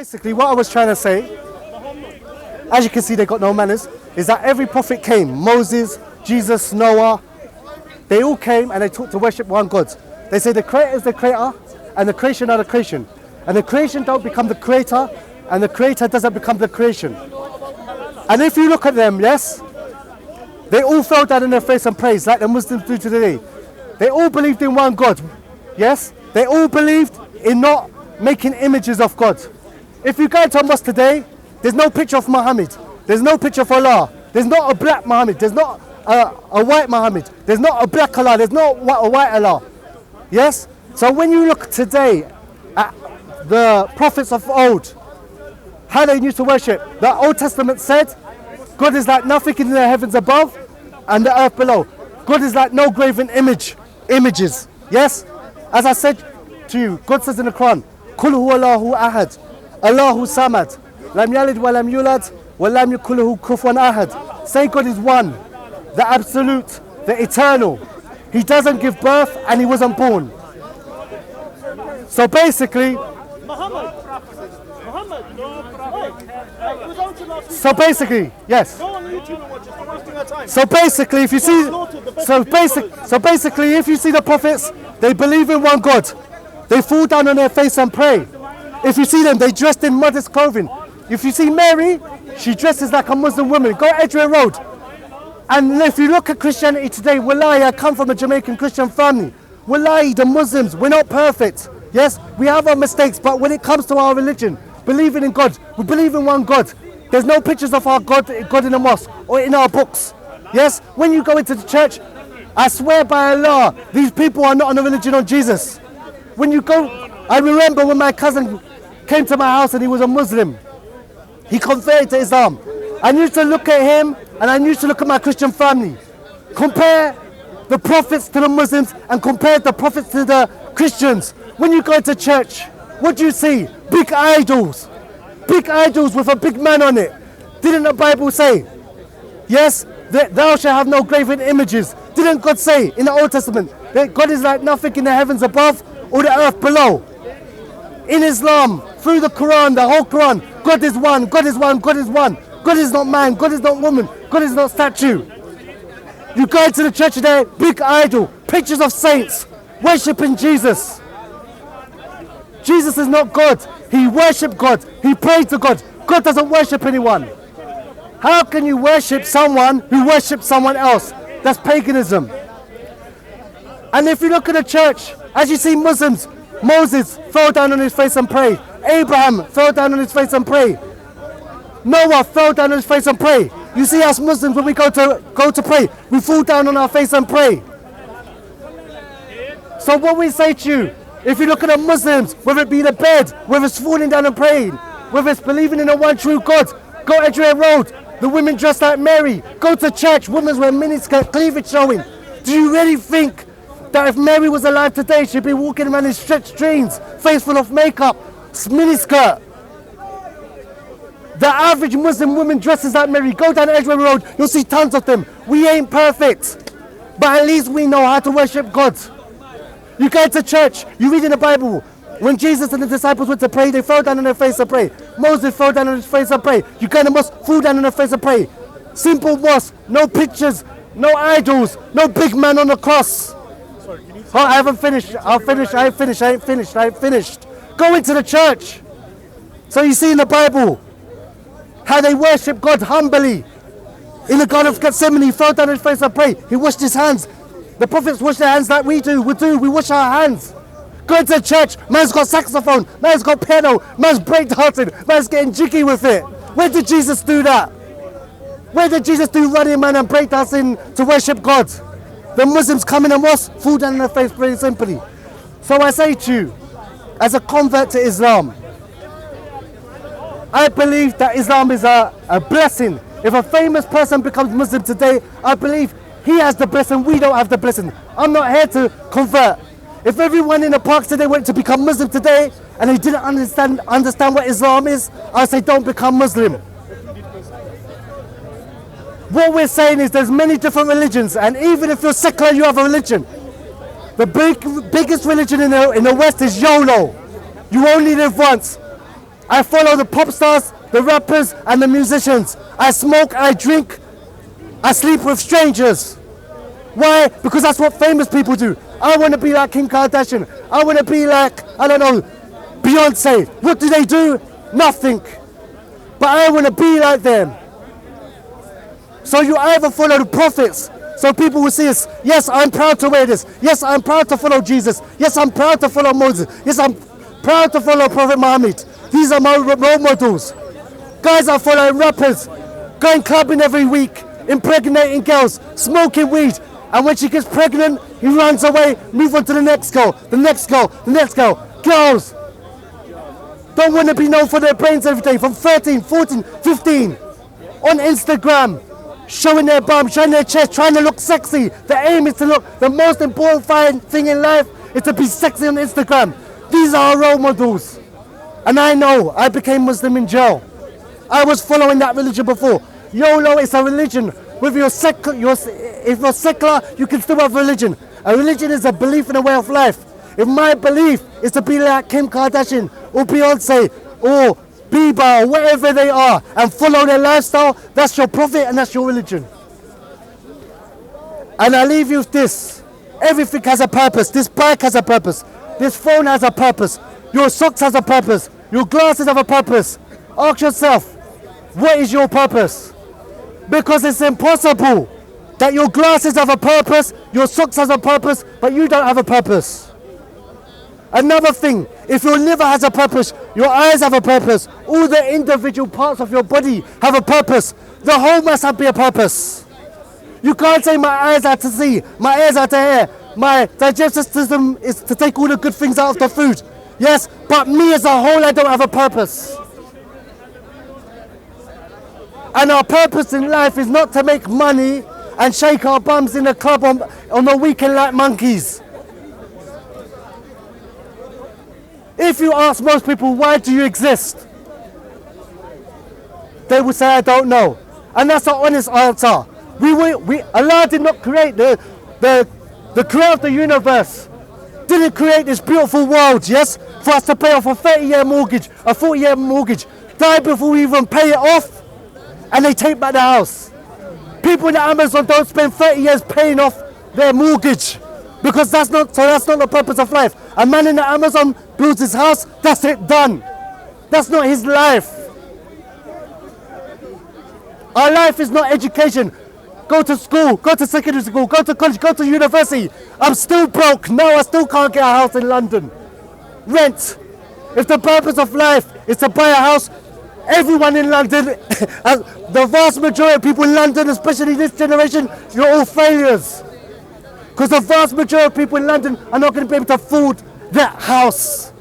Basically, what I was trying to say, as you can see, they got no manners, is that every prophet came. Moses, Jesus, Noah, they all came and they taught to worship one God. They say the creator is the creator and the creation are the creation. And the creation don't become the creator and the creator doesn't become the creation. And if you look at them, yes, they all fell down on their face and praised like the Muslims do today. They all believed in one God, yes? They all believed in not making images of God. If you go to a mosque today, there's no picture of Muhammad. There's no picture of Allah. There's not a black Muhammad. There's not a white Muhammad. There's not a black Allah. There's not a white Allah. Yes? So when you look today at the prophets of old, how they used to worship, the Old Testament said, God is like nothing in the heavens above and the earth below. God is like no graven images. Yes? As I said to you, God says in the Quran, Kul huwa Allahu ahad, Allahu samad, lam yalid wa lam yulad, wa lam yakul lahu kufuwan ahad. Say God is one, the absolute, the eternal. He doesn't give birth and he wasn't born. So basically, yes. So basically, if you see, if you see the prophets, they believe in one God. They fall down on their face and pray. If you see them, they dressed in modest clothing. If you see Mary, she dresses like a Muslim woman. Go Edgware Road. And if you look at Christianity today, wallahi, I come from a Jamaican Christian family. Wallahi, the Muslims, we're not perfect. Yes, we have our mistakes, but when it comes to our religion, believing in God, we believe in one God. There's no pictures of our God in the mosque or in our books. Yes, when you go into the church, I swear by Allah, these people are not on the religion of Jesus. When you go, I remember when my cousin came to my house and he was a Muslim. He converted to Islam. I used to look at him and I used to look at my Christian family. Compare the prophets to the Muslims and compare the prophets to the Christians. When you go to church, what do you see? Big idols. Big idols with a big man on it. Didn't the Bible say, yes, that thou shalt have no graven images? Didn't God say in the Old Testament that God is like nothing in the heavens above or the earth below? In Islam, through the Quran, the whole Quran, God is one, God is one, God is one. God is not man, God is not woman, God is not statue. You go into the church today, big idol, pictures of saints, worshipping Jesus. Jesus is not God. He worshipped God. He prayed to God. God doesn't worship anyone. How can you worship someone who worships someone else? That's paganism. And if you look at the church, as you see Muslims, Moses fell down on his face and prayed. Abraham fell down on his face and prayed. Noah fell down on his face and prayed. You see us Muslims, when we go to pray, we fall down on our face and pray. So what we say to you, if you look at the Muslims, whether it be the bed, whether it's falling down and praying, whether it's believing in the one true God, go Edgware Road, the women dressed like Mary, go to church, women wear miniskirt, cleavage showing. Do you really think that if Mary was alive today, she'd be walking around in stretched jeans, face full of makeup, miniskirt? The average Muslim woman dresses like Mary. Go down Edgware Road, you'll see tons of them. We ain't perfect, but at least we know how to worship God. You go to church, you read in the Bible, when Jesus and the disciples went to pray, they fell down on their face and pray. Moses fell down on his face and pray. You go to the mosque, fall down on their face and pray. Simple mosque, no pictures, no idols, no big man on the cross. Sorry, I haven't finished. I ain't finished. Go into the church. So you see in the Bible how they worship God humbly. In the Garden of Gethsemane, he fell down on his face and prayed. He washed his hands. The prophets wash their hands like we do. We wash our hands. Go into church, man's got saxophone, man's got piano, man's breakdancing, man's getting jiggy with it. Where did Jesus do that? Where did Jesus do running man and breakdancing to worship God? The Muslims come in the mosque, fall down on their face very simply. So I say to you, as a convert to Islam, I believe that Islam is a blessing. If a famous person becomes Muslim today, I believe he has the blessing, we don't have the blessing. I'm not here to convert. If everyone in the parks today went to become Muslim today and they didn't understand what Islam is, I'd say don't become Muslim. What we're saying is there's many different religions, and even if you're secular, you have a religion. The biggest religion in the West is YOLO. You only live once. I follow the pop stars, the rappers, and the musicians. I smoke, I drink, I sleep with strangers. Why? Because that's what famous people do. I want to be like Kim Kardashian. I want to be like, I don't know, Beyonce. What do? Nothing. But I want to be like them. So you either follow the prophets, so people will see us. Yes, I'm proud to wear this. Yes, I'm proud to follow Jesus. Yes, I'm proud to follow Moses. Yes, I'm proud to follow Prophet Muhammad. These are my role models. Guys are following rappers, going clubbing every week, impregnating girls, smoking weed. And when she gets pregnant, he runs away, move on to the next girl, the next girl, the next girl. Girls don't want to be known for their brains every day from 13, 14, 15 on Instagram, showing their bum, showing their chest, trying to look sexy. The aim is to look, the most important thing in life is to be sexy on Instagram. These are our role models. And I know, I became Muslim in jail. I was following that religion before. YOLO is a religion. If you're secular, you can still have religion. A religion is a belief in a way of life. If my belief is to be like Kim Kardashian or Beyonce or Bieber or whatever they are and follow their lifestyle, that's your prophet and that's your religion. And I leave you with this. Everything has a purpose. This bike has a purpose. This phone has a purpose. Your socks has a purpose. Your glasses have a purpose. Ask yourself, what is your purpose? Because it's impossible that your glasses have a purpose, your socks has a purpose, but you don't have a purpose. Another thing, if your liver has a purpose, your eyes have a purpose, all the individual parts of your body have a purpose. The whole must have a purpose. You can't say my eyes are to see, my ears are to hear, my digestive system is to take all the good things out of the food. Yes, but me as a whole, I don't have a purpose. And our purpose in life is not to make money and shake our bums in the club on the weekend like monkeys. If you ask most people, why do you exist? They will say, I don't know. And that's an honest answer. Allah did not create the creator of the universe. Didn't create this beautiful world, yes, for us to pay off a 30-year mortgage, a 40-year mortgage, die before we even pay it off. And they take back the house. People in the Amazon don't spend 30 years paying off their mortgage because that's not the purpose of life. A man in the Amazon builds his house, that's it, done. That's not his life. Our life is not education. Go to school, go to secondary school, go to college, go to university. I'm still broke. No, I still can't get a house in London. Rent. If the purpose of life is to buy a house, everyone in London, the vast majority of people in London, especially this generation, you're all failures. Because the vast majority of people in London are not going to be able to afford that house.